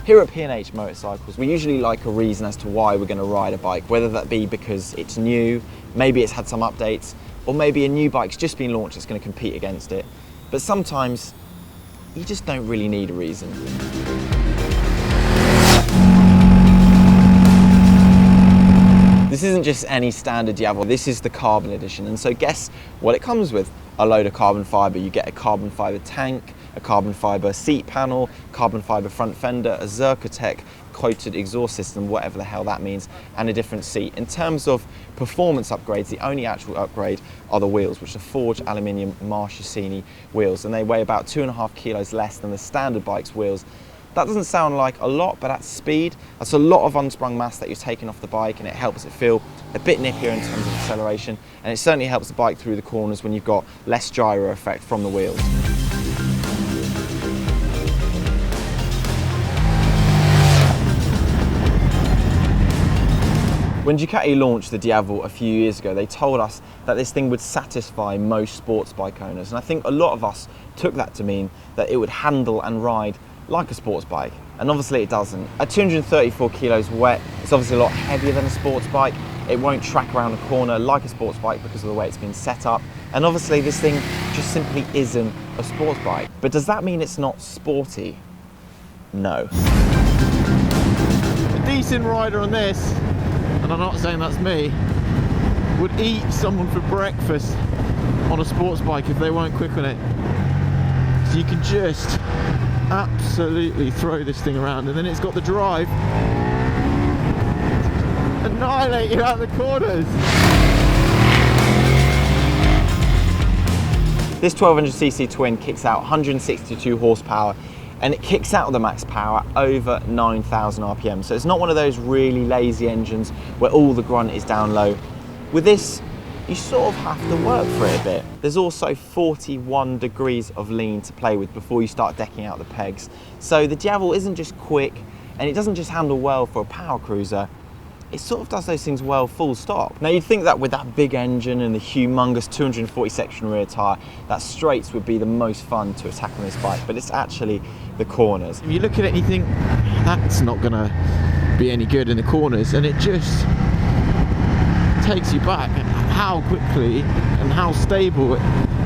Here at P&H Motorcycles, we usually like a reason as to why we're going to ride a bike, whether that be because it's new, maybe it's had some updates, or maybe a new bike's just been launched that's going to compete against it. But sometimes you just don't really need a reason. This isn't just any standard Diavel, this is the Carbon edition, and so guess what it comes with? A load of carbon fibre. You get a carbon fibre tank, a carbon fibre seat panel, carbon fibre front fender, a Zerkotech coated exhaust system, whatever the hell that means, and a different seat. In terms of performance upgrades, the only actual upgrade are the wheels, which are forged aluminium Marchesini wheels, and they weigh about 2.5 kilos less than the standard bike's wheels. That doesn't sound like a lot, but at speed, that's a lot of unsprung mass that you're taking off the bike, and it helps it feel a bit nippier in terms of acceleration, and it certainly helps the bike through the corners when you've got less gyro effect from the wheels. When Ducati launched the Diavel a few years ago, they told us that this thing would satisfy most sports bike owners, and I think a lot of us took that to mean that it would handle and ride like a sports bike, and obviously it doesn't. At 234 kilos wet, it's obviously a lot heavier than a sports bike. It won't track around a corner like a sports bike because of the way it's been set up, and obviously this thing just simply isn't a sports bike. But does that mean it's not sporty? No. A decent rider on this, and I'm not saying that's me, would eat someone for breakfast on a sports bike if they weren't quick on it. So you can just absolutely throw this thing around, and then it's got the drive to annihilate you out the corners. This 1200cc twin kicks out 162 horsepower, and it kicks out the max power over 9,000 RPM. So it's not one of those really lazy engines where all the grunt is down low. With this, you sort of have to work for it a bit. There's also 41 degrees of lean to play with before you start decking out the pegs. So the Diavel isn't just quick, and it doesn't just handle well for a power cruiser, it sort of does those things well full stop. Now you'd think that with that big engine and the humongous 240 section rear tyre, that straights would be the most fun to attack on this bike, but it's actually the corners. If you look at it and you think, that's not gonna be any good in the corners, and it just takes you back how quickly and how stable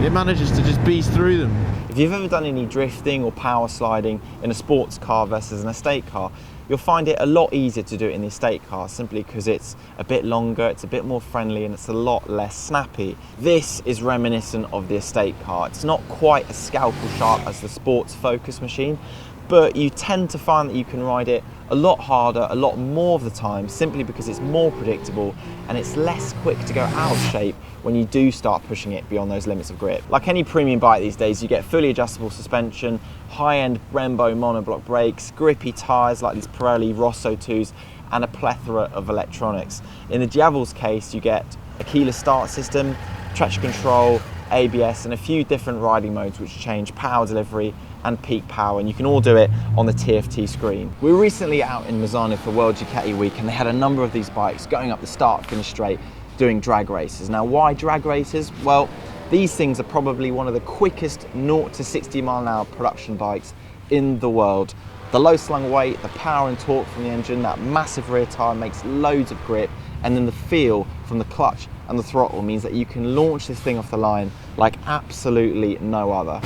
it manages to just beast through them. If you've ever done any drifting or power sliding in a sports car versus an estate car, you'll find it a lot easier to do it in the estate car simply because it's a bit longer, it's a bit more friendly, and it's a lot less snappy. This is reminiscent of the estate car. It's not quite as scalpel sharp as the sports Focus machine, but you tend to find that you can ride it a lot harder, a lot more of the time, simply because it's more predictable and it's less quick to go out of shape when you do start pushing it beyond those limits of grip. Like any premium bike these days, you get fully adjustable suspension, high-end Brembo monoblock brakes, grippy tyres like these Pirelli Rosso 2s, and a plethora of electronics. In the Diavel's case, you get a keyless start system, traction control, ABS, and a few different riding modes which change power delivery and peak power, and you can all do it on the TFT screen. We were recently out in Misano for World Ducati Week, and they had a number of these bikes going up the start-finish straight doing drag races. Now, why drag races? Well, these things are probably one of the quickest 0 to 60 mile an hour production bikes in the world. The low slung weight, the power and torque from the engine, that massive rear tyre makes loads of grip, and then the feel from the clutch and the throttle means that you can launch this thing off the line like absolutely no other.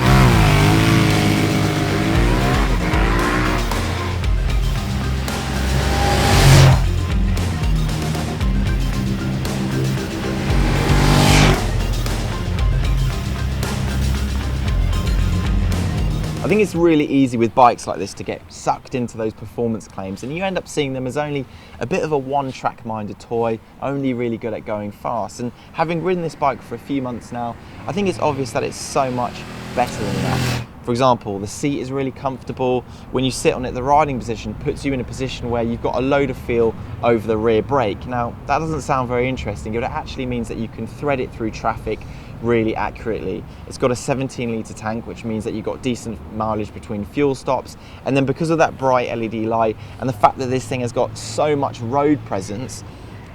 I think it's really easy with bikes like this to get sucked into those performance claims, and you end up seeing them as only a bit of a one-track minded toy, only really good at going fast. And having ridden this bike for a few months now, I think it's obvious that it's so much better than that. For example, the seat is really comfortable. When you sit on it, the riding position puts you in a position where you've got a load of feel over the rear brake. Now, that doesn't sound very interesting, but it actually means that you can thread it through traffic really accurately. It's got a 17-litre tank, which means that you've got decent mileage between fuel stops, and then because of that bright LED light and the fact that this thing has got so much road presence,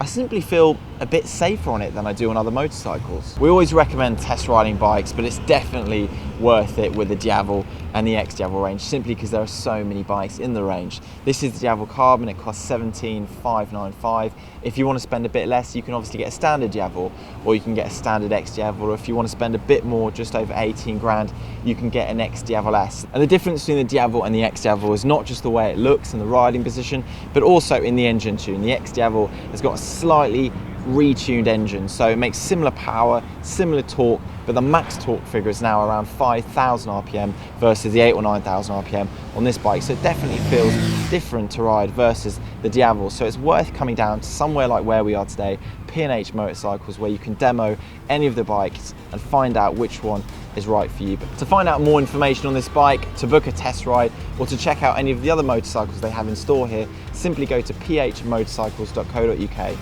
I simply feel a bit safer on it than I do on other motorcycles. We always recommend test riding bikes, but it's definitely worth it with the Diavel and the X-Diavel range, simply because there are so many bikes in the range. This is the Diavel Carbon. It costs $17,595. If you want to spend a bit less, you can obviously get a standard Diavel, or you can get a standard X-Diavel, or if you want to spend a bit more, just over 18 grand, you can get an X-Diavel S. And the difference between the Diavel and the X-Diavel is not just the way it looks and the riding position, but also in the engine tune. The X-Diavel has got a slightly retuned engine, so it makes similar power, similar torque, but the max torque figure is now around 5,000 RPM versus the 8,000 or 9,000 RPM on this bike. So it definitely feels different to ride versus the Diavel. So it's worth coming down to somewhere like where we are today, P&H Motorcycles, where you can demo any of the bikes and find out which one is right for you. But to find out more information on this bike, to book a test ride, or to check out any of the other motorcycles they have in store here, simply go to phmotorcycles.co.uk.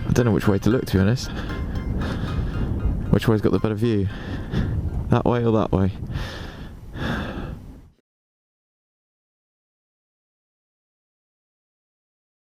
I don't know which way to look, to be honest. Which way's got the better view? That way or that way?